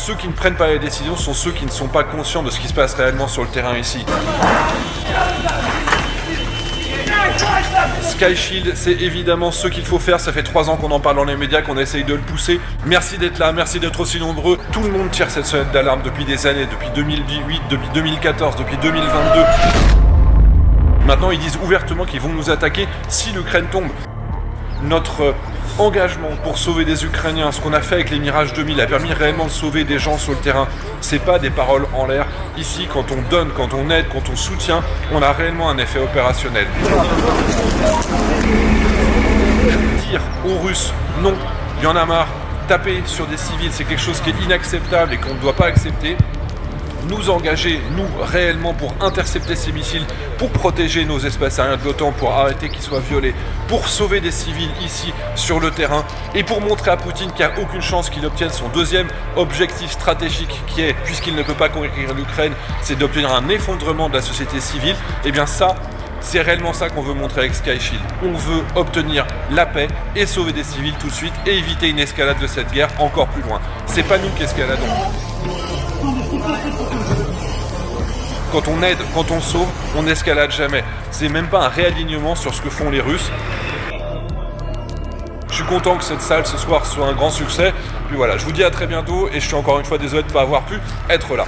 ceux qui ne prennent pas les décisions sont ceux qui ne sont pas conscients de ce qui se passe réellement sur le terrain ici. Sky Shield, c'est évidemment ce qu'il faut faire. Ça fait 3 ans qu'on en parle dans les médias, qu'on essaye de le pousser. Merci d'être là, merci d'être aussi nombreux. Tout le monde tire cette sonnette d'alarme depuis des années, depuis 2018, depuis 2014, depuis 2022. Maintenant, ils disent ouvertement qu'ils vont nous attaquer si l'Ukraine tombe. Notre engagement pour sauver des Ukrainiens, ce qu'on a fait avec les Mirage 2000 a permis réellement de sauver des gens sur le terrain. C'est pas des paroles en l'air. Ici, quand on donne, quand on aide, quand on soutient, on a réellement un effet opérationnel. Dire aux Russes non, il y en a marre, taper sur des civils, c'est quelque chose qui est inacceptable et qu'on ne doit pas accepter. Nous engager, nous, réellement, pour intercepter ces missiles, pour protéger nos espaces aériens de l'OTAN, pour arrêter qu'ils soient violés, pour sauver des civils ici, sur le terrain, et pour montrer à Poutine qu'il n'y a aucune chance qu'il obtienne son deuxième objectif stratégique, qui est, puisqu'il ne peut pas conquérir l'Ukraine, c'est d'obtenir un effondrement de la société civile. Et bien ça, c'est réellement ça qu'on veut montrer avec Sky Shield. On veut obtenir la paix et sauver des civils tout de suite, et éviter une escalade de cette guerre encore plus loin. C'est pas nous qui escaladons. Quand on aide, quand on sauve, on n'escalade jamais. C'est même pas un réalignement sur ce que font les Russes. Je suis content que cette salle ce soir soit un grand succès. Puis voilà, je vous dis à très bientôt et je suis encore une fois désolé de ne pas avoir pu être là.